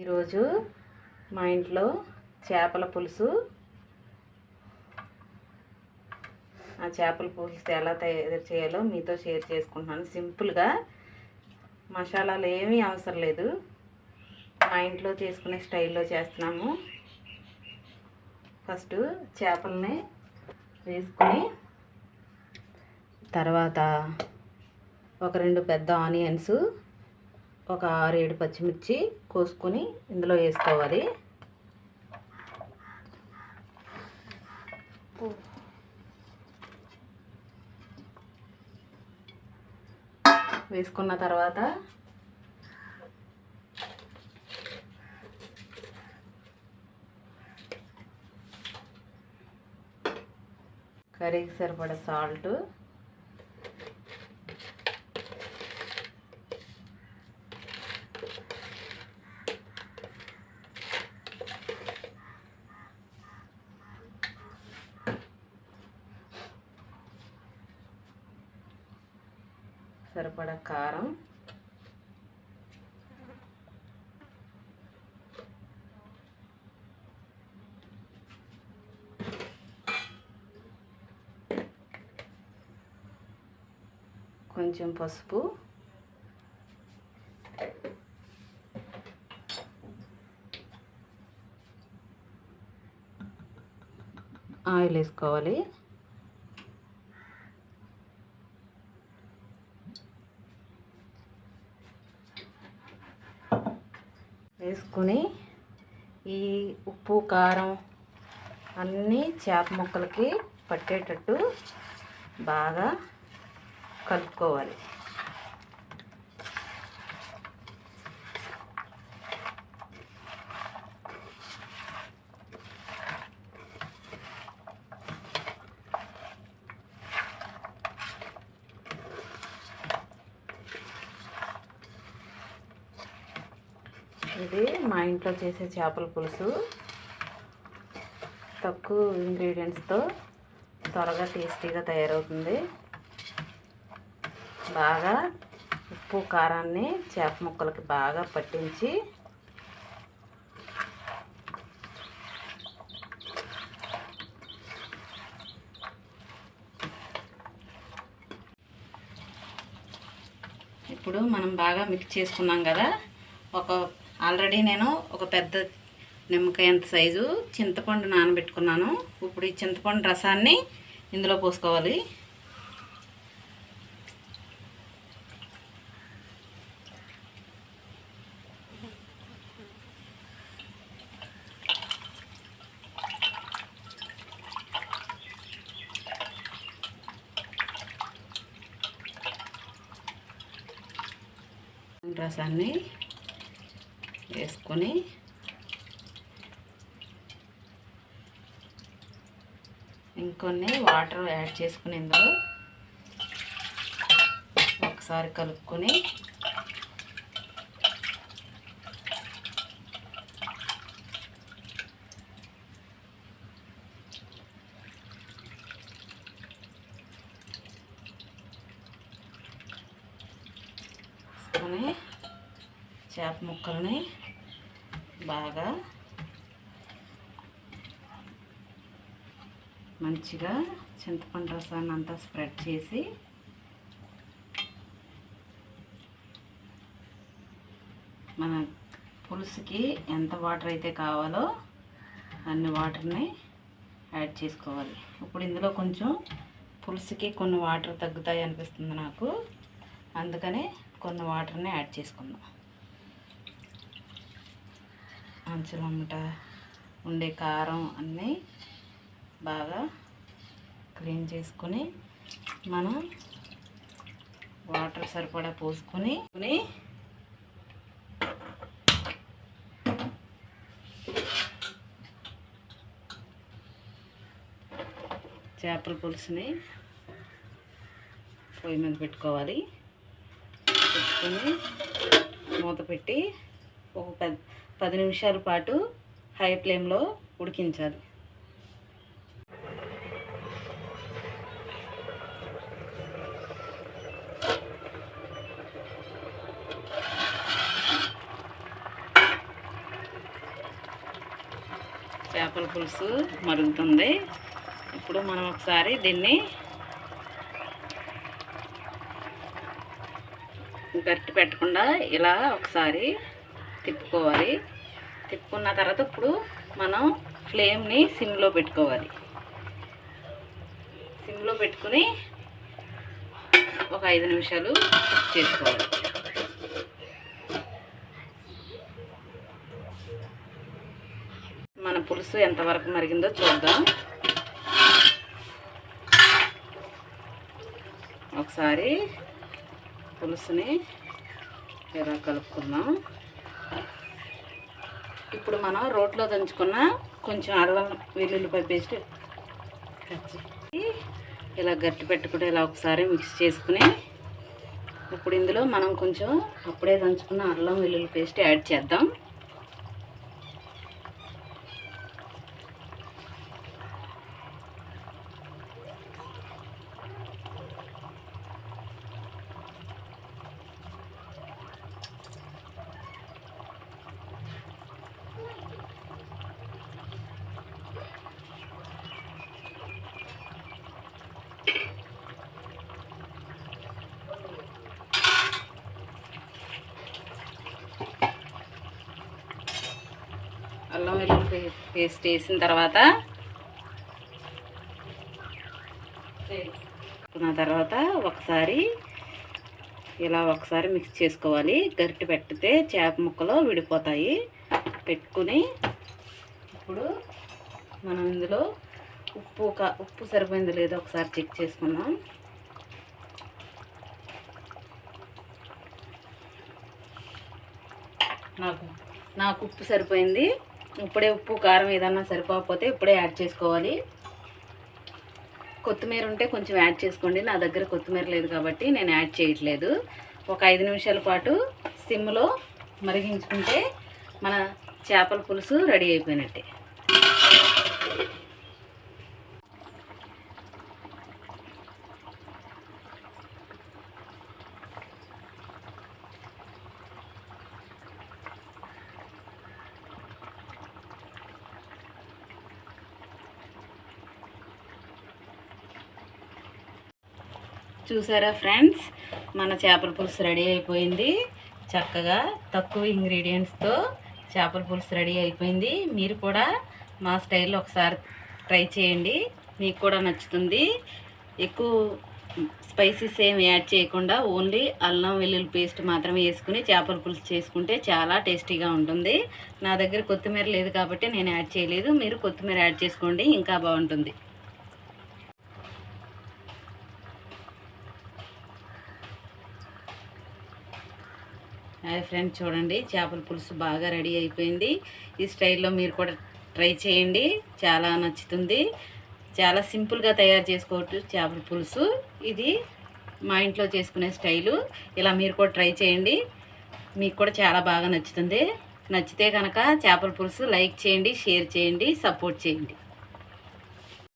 ఈరోజు మా ఇంట్లో చేపల పులుసు. ఆ చేపల పులుసు ఎలా తయారు చేయాలో మీతో షేర్ చేసుకుంటున్నాను. సింపుల్గా, మసాలాలు ఏమీ అవసరం లేదు, మా ఇంట్లో చేసుకునే స్టైల్లో చేస్తున్నాము. ఫస్ట్ చేపల్ని వేసుకొని తర్వాత ఒక 2 పెద్ద ఆనియన్స్, ఒక 6-7 పచ్చిమిర్చి కోసుకొని ఇందులో వేసుకోవాలి. వేసుకున్న తర్వాత కర్రీకి సరిపడా సాల్ట్, సరిపడా కారం, కొంచెం పసుపు, ఆయిల్ వేసుకోవాలి. వేసుకుని ఈ ఉప్పు కారం అన్నీ చేప ముక్కలకి పట్టేటట్టు బాగా కలుపుకోవాలి. ఇది మా ఇంట్లో చేసే చేపల పులుసు. తక్కువ ఇంగ్రీడియంట్స్తో త్వరగా టేస్టీగా తయారవుతుంది. బాగా ఉప్పు కారాన్ని చేప ముక్కలకి బాగా పట్టించి ఇప్పుడు మనం బాగా మిక్స్ చేసుకున్నాం కదా. ఆల్రెడీ నేను ఒక పెద్ద నిమ్మకాయ అంత సైజు చింతపండు నానబెట్టుకున్నాను. ఇప్పుడు ఈ చింతపండు రసాన్ని ఇందులో పోసుకోవాలి. రసాన్ని వేసుకొని ఇంకొన్ని వాటర్ యాడ్ చేసుకుని ఇందులో ఒకసారి కలుపుకొని చేప ముక్కల్ని బాగా మంచిగా చింతపండు రసాన్ని అంతా స్ప్రెడ్ చేసి మన పులుసుకి ఎంత వాటర్ అయితే కావాలో అన్ని వాటర్ని యాడ్ చేసుకోవాలి. ఇప్పుడు ఇందులో కొంచెం పులుసుకి కొన్ని వాటర్ తగ్గుతాయి అనిపిస్తుంది నాకు, అందుకనే కొన్ని వాటర్ని యాడ్ చేసుకుందాం. అంచులమ్మట ఉండే కారం అన్నీ బాగా క్లీన్ చేసుకొని మనం వాటర్ సరిపడా పోసుకొని చేపల పులుసుని పొయ్యి మీద పెట్టుకోవాలి. పెట్టుకొని మూత పెట్టి ఒక 10 నిమిషాల పాటు హై ఫ్లేమ్లో ఉడికించాలి. చేపల పులుసు మరుగుతుంది. ఇప్పుడు మనం ఒకసారి దీన్ని గట్టి పెట్టకుండా ఇలా ఒకసారి తిప్పుకోవాలి. తిప్పుకున్న తర్వాత ఇప్పుడు మనం ఫ్లేమ్ని సిమ్లో పెట్టుకోవాలి. సిమ్లో పెట్టుకుని ఒక 5 నిమిషాలు కుక్ చేసుకోవాలి. మన పులుసు ఎంతవరకు మరిగిందో చూద్దాం. ఒకసారి పులుసుని ఇలా కలుపుకుందాం. ఇప్పుడు మనం రోట్లో దంచుకున్న కొంచెం అల్లం వెల్లుల్లిపాయ పేస్ట్ ఇలా గట్టి పెట్టుకుంటే ఇలా ఒకసారి మిక్స్ చేసుకుని ఇప్పుడు ఇందులో మనం కొంచెం అప్పుడే దంచుకున్న అల్లం వెల్లుల్లి పేస్ట్ యాడ్ చేద్దాం. అల్లం వెల్లుల్లి పేస్ట్ వేసిన తర్వాత ఒకసారి ఇలా ఒకసారి మిక్స్ చేసుకోవాలి. గరిటె పెట్టితే చేప ముక్కలు విడిపోతాయి. పెట్టుకుని ఇప్పుడు మనం ఇందులో ఉప్పు సరిపోయిందో లేదో ఒకసారి చెక్ చేసుకుందాం. నాకు ఉప్పు సరిపోయింది. ఇప్పుడే ఉప్పు కారం ఏదన్నా సరిపోకపోతే ఇప్పుడే యాడ్ చేసుకోవాలి. కొత్తిమీర ఉంటే కొంచెం యాడ్ చేసుకోండి. నా దగ్గర కొత్తిమీర లేదు కాబట్టి నేను యాడ్ చేయట్లేదు. ఒక 5 నిమిషాల పాటు సిమ్లో మరిగించుకుంటే మన చేపల పులుసు రెడీ అయిపోయినట్టే. చూసారా ఫ్రెండ్స్, మన చేపల పులుసు రెడీ అయిపోయింది. చక్కగా తక్కువ ఇంగ్రీడియంట్స్తో చేపల పులుసు రెడీ అయిపోయింది. మీరు కూడా మా స్టైల్లో ఒకసారి ట్రై చేయండి, మీకు కూడా నచ్చుతుంది. ఎక్కువ స్పైసెస్ ఏమి యాడ్ చేయకుండా ఓన్లీ అల్లం వెల్లుల్లి పేస్ట్ మాత్రమే వేసుకుని చేపల పులుసు చేసుకుంటే చాలా టేస్టీగా ఉంటుంది. నా దగ్గర కొత్తిమీర లేదు కాబట్టి నేను యాడ్ చేయలేదు. మీరు కొత్తిమీర యాడ్ చేసుకోండి, ఇంకా బాగుంటుంది. హాయ్ ఫ్రెండ్స్, చూడండి చేపల పులుసు బాగా రెడీ అయిపోయింది. ఈ స్టైల్లో మీరు కూడా ట్రై చేయండి, చాలా నచ్చుతుంది. చాలా సింపుల్గా తయారు చేసుకోవచ్చు చేపల పులుసు. ఇది మా ఇంట్లో చేసుకునే స్టైలు. ఇలా మీరు కూడా ట్రై చేయండి, మీకు కూడా చాలా బాగా నచ్చుతుంది. నచ్చితే కనుక చేపల పులుసు లైక్ చేయండి, షేర్ చేయండి, సపోర్ట్ చేయండి.